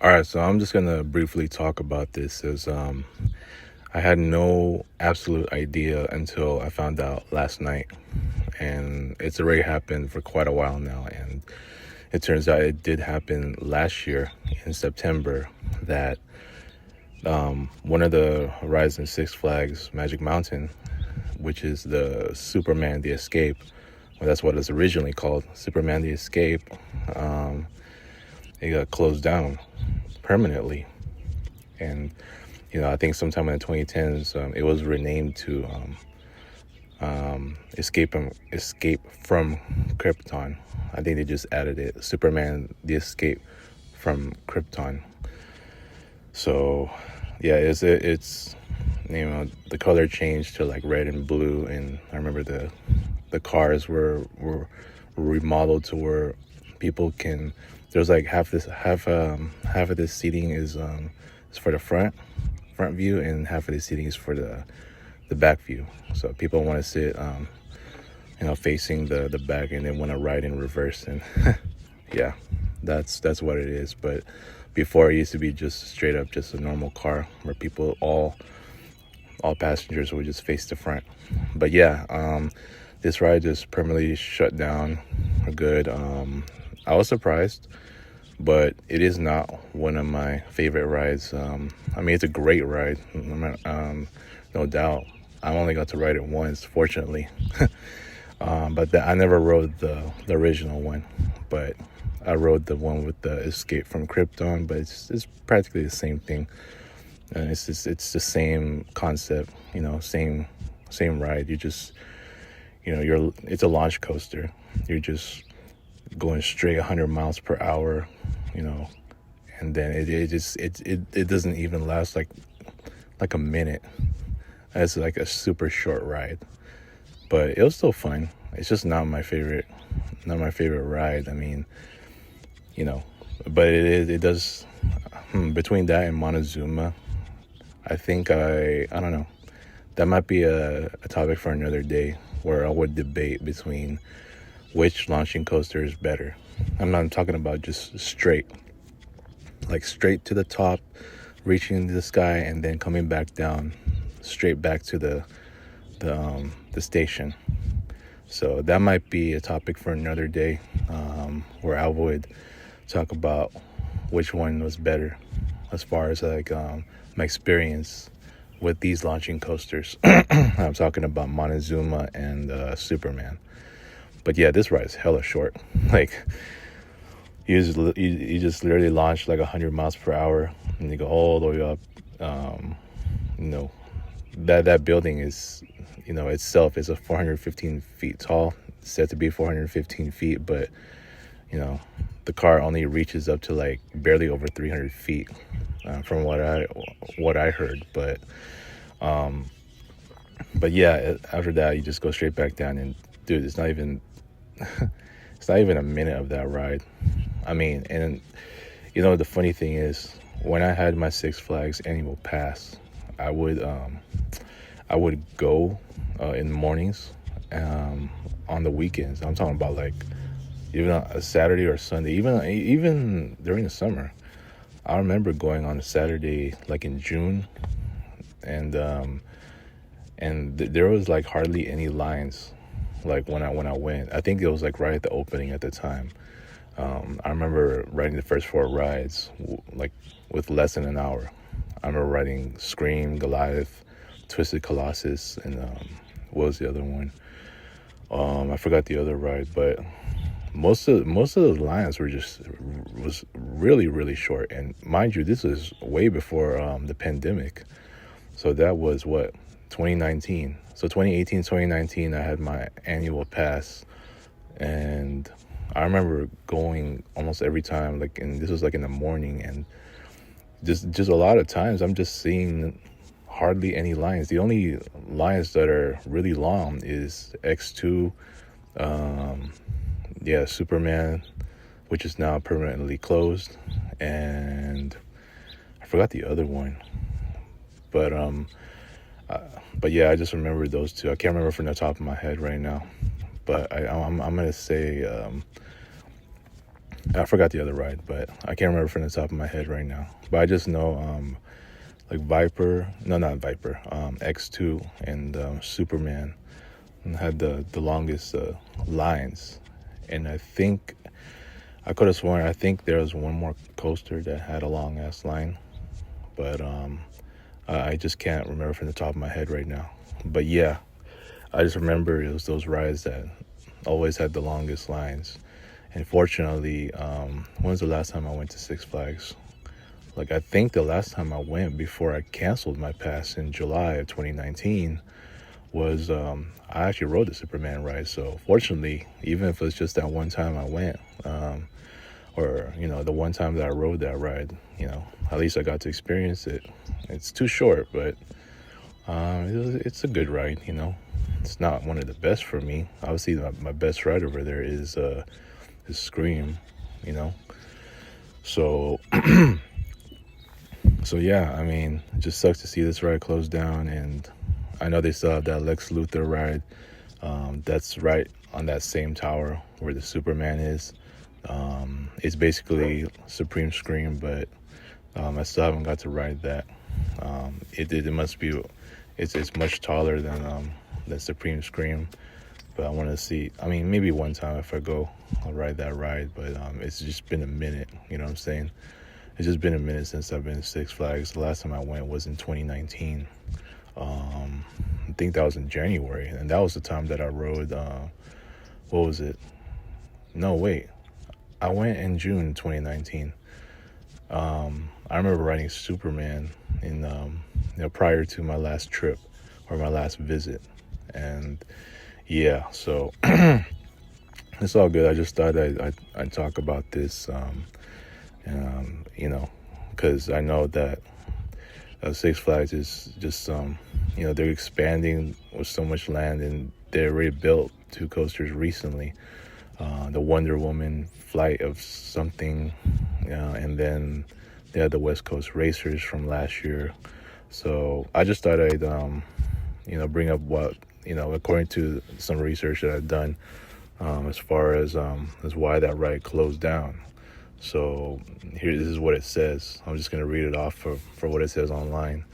All right, so I'm just gonna briefly talk about this as I had no absolute idea until I found out last night, and it's already happened for quite a while now. And it turns out it did happen last year in September that one of the rides in Six Flags Magic Mountain, which is the Superman the Escape, well, that's what it's originally called, Superman the Escape. Um, it got closed down permanently, and I think sometime in the 2010s, it was renamed to Escape from Krypton. I think they just added it, Superman: The Escape from Krypton. So, yeah, it's the color changed to like red and blue, and I remember the cars were remodeled to where people can. There's like half of this seating is for the front view, and half of the seating is for the back view. So people want to sit facing the back, and they want to ride in reverse. And yeah, that's what it is. But before, it used to be just straight up just a normal car where people all passengers would just face the front. But yeah, this ride just permanently shut down for good. I was surprised, but it is not one of my favorite rides. I mean, it's a great ride, no doubt. I only got to ride it once, fortunately. But I never rode the original one, but I rode the one with the Escape from Krypton. But it's practically the same thing. It's the same concept, same ride. You just it's a launch coaster. You're just going straight 100 miles per hour, and then it doesn't even last like a minute. It's like a super short ride, but it was still fun. It's just not my favorite ride. I mean, but it does. Between that and Montezuma, I think I don't know. That might be a topic for another day, where I would debate between which launching coaster is better. I'm not talking about just straight to the top, reaching the sky, and then coming back down, straight back to the station. So that might be a topic for another day, where I would talk about which one was better as far as my experience with these launching coasters. I'm talking about Montezuma and Superman. But yeah, this ride is hella short. Like you just literally launch like 100 miles per hour, and you go all the way up. You know that building is, itself is a 415 feet tall. It's said to be 415 feet, but the car only reaches up to like barely over 300 feet, from what I heard. But yeah, after that you just go straight back down, and dude, it's not even it's not even a minute of that ride. I mean, and the funny thing is, when I had my Six Flags annual pass, I would go in the mornings, on the weekends. I'm talking about like even on a Saturday or Sunday, even during the summer. I remember going on a Saturday like in June, and there was like hardly any lines. Like when I went, I think it was like right at the opening at the time. I remember riding the first four rides like with less than an hour. I remember riding Scream, Goliath, Twisted Colossus, and what was the other one? I forgot the other ride, but most of the lines was really, really short. And mind you, this is way before the pandemic. So that was what, 2019. So 2018, 2019, I had my annual pass, and I remember going almost every time, and this was like in the morning, and just a lot of times I'm just seeing hardly any lines. The only lines that are really long is X2, Superman, which is now permanently closed, and I forgot the other one. But yeah, I just remember those two. I can't remember from the top of my head right now. But I'm gonna say I forgot the other ride, but I can't remember from the top of my head right now. But I just know like Viper, no, not Viper, X2 and Superman had the longest lines. And I think I could have sworn, I think there was one more coaster that had a long ass line, but I just can't remember from the top of my head right now. But yeah, I just remember it was those rides that always had the longest lines. And fortunately, when was the last time I went to Six Flags? Like, I think the last time I went before I canceled my pass in July of 2019 was I actually rode the Superman ride. So fortunately, even if it's just that one time I went, or the one time that I rode that ride, at least I got to experience it. It's too short, but it's a good ride. It's not one of the best for me. Obviously, my best ride over there is Scream. So so yeah, I mean, it just sucks to see this ride close down. And I know they still have that Lex Luthor ride. That's right on that same tower where the Superman is. It's basically Supreme Scream, but I still haven't got to ride that. It must be, it's much taller than Supreme Scream, but I want to see. I mean, maybe one time if I go, I'll ride that ride. But it's just been a minute. You know what I'm saying? It's just been a minute since I've been to Six Flags. The last time I went was in 2019. I think that was in January, and that was the time that I rode. What was it? No, wait. I went in June 2019. I remember riding Superman in prior to my last trip or my last visit, and yeah, so it's all good. I just thought I'd talk about this, because I know that Six Flags is just they're expanding with so much land, and they already built 2 coasters recently. The Wonder Woman Flight of something, and then they had the West Coast Racers from last year. So I just thought I'd bring up what according to some research that I've done, as far as why that ride closed down. So this is what it says. I'm just going to read it off for what it says online.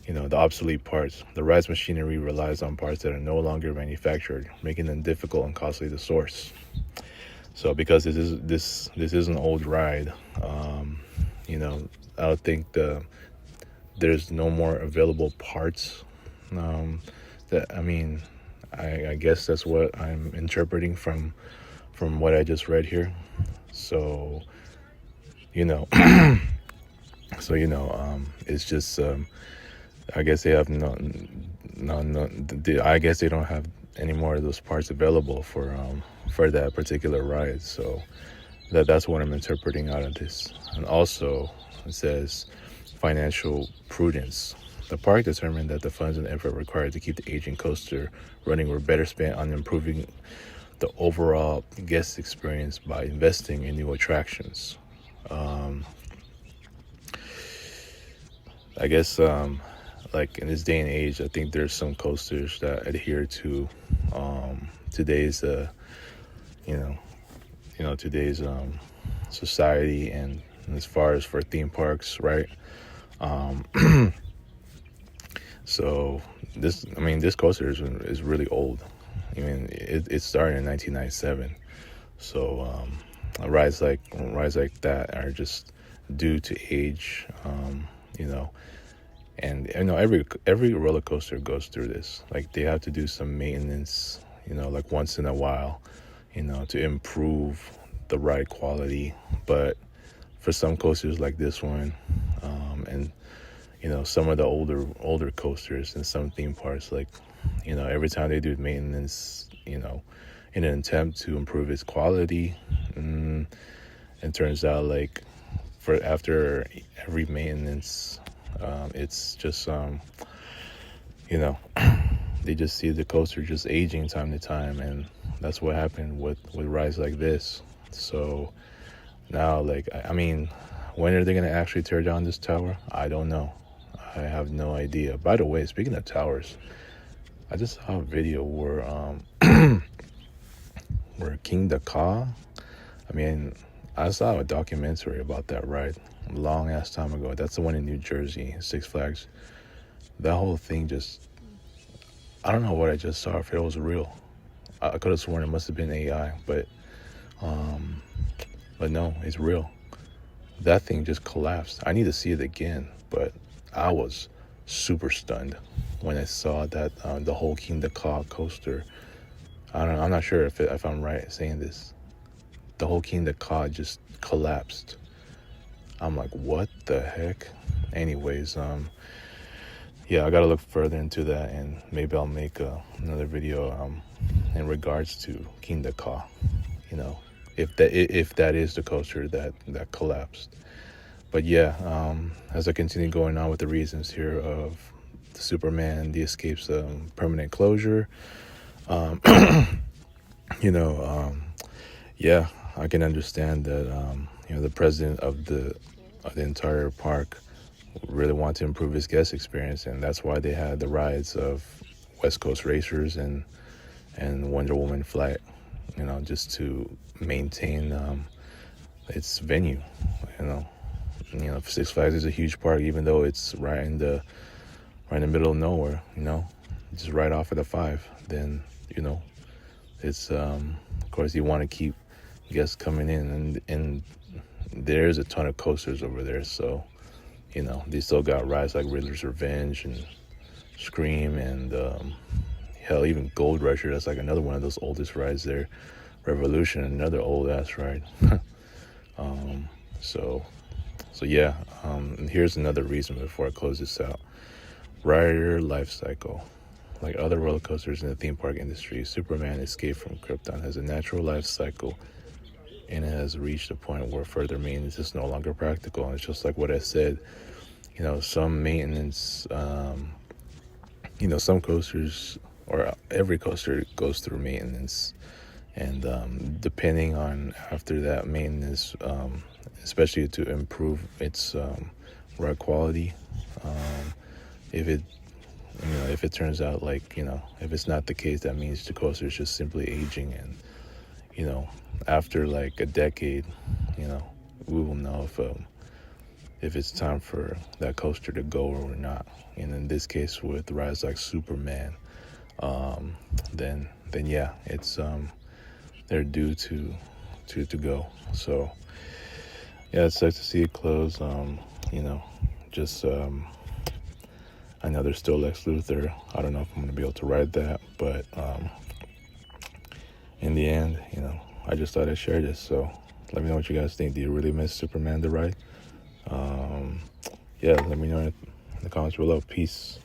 The obsolete parts. The ride's machinery relies on parts that are no longer manufactured, making them difficult and costly to source. So because this is an old ride, I don't think there's no more available parts. I guess that's what I'm interpreting from what I just read here. So, it's just, I guess they have I guess they don't have any more of those parts available for that particular ride. So that's what I'm interpreting out of this. And also, it says financial prudence. The park determined that the funds and effort required to keep the aging coaster running were better spent on improving the overall guest experience by investing in new attractions. I guess, like in this day and age, I think there's some coasters that adhere to today's, today's society, and as far as for theme parks, right? So this coaster is really old. I mean, it started in 1997. So rides like that are just due to age, and every roller coaster goes through this. Like, they have to do some maintenance, like once in a while, to improve the ride quality. But for some coasters like this one, and some of the older coasters and some theme parks, like, every time they do maintenance, in an attempt to improve its quality, it turns out like after every maintenance, it's just they just see the coaster just aging time to time, and that's what happened with rides like this. So now, like, I mean, when are they going to actually tear down this tower? I don't know. I have no idea. By the way, speaking of towers, I just saw a video where where King Dakar, I mean, I saw a documentary about that ride a long ass time ago. That's the one in New Jersey, Six Flags. That whole thing just, I don't know what I just saw, if it was real. I could have sworn it must have been AI, um, but no, it's real. That thing just collapsed. I need to see it again, but I was super stunned when I saw that the whole King the Claw coaster. I don't know, I'm not sure if I'm right saying this. The whole King the Claw just collapsed. I'm like, what the heck? Anyways, yeah, I gotta look further into that, and maybe I'll make another video in regards to King the Claw. You know, if that is the coaster that collapsed. But yeah, as I continue going on with the reasons here of the Superman, the Escape's permanent closure, um, you know, yeah, I can understand that. The president of the entire park really wanted to improve his guest experience, and that's why they had the rides of West Coast Racers and Wonder Woman Flight. Just to maintain its venue. You know, Six Flags is a huge park, even though it's right in the middle of nowhere. Just right off of the 5. Then it's of course you want to keep guests coming in, and there's a ton of coasters over there. So they still got rides like Riddler's Revenge and Scream, and hell, even Gold Rusher. That's like another one of those oldest rides there. Revolution, another old ass ride. So yeah. And here's another reason before I close this out. Rider life cycle. Like other roller coasters in the theme park industry, Superman Escape from Krypton has a natural life cycle, and it has reached a point where further maintenance is no longer practical. And it's just like what I said. Some maintenance. Some coasters, or every coaster, goes through maintenance, and depending on after that maintenance, especially to improve its ride quality, if it turns out like if it's not the case, that means the coaster is just simply aging, and after like a decade, we will know if it's time for that coaster to go or not. And in this case, with rides like Superman, then yeah, it's they're due to go. So yeah, it sucks to see it close. Just I know there's still Lex Luthor. I don't know if I'm gonna be able to ride that, but in the end, I just thought I'd share this. So let me know what you guys think. Do you really miss Superman the ride? Yeah, let me know in the comments below. Peace.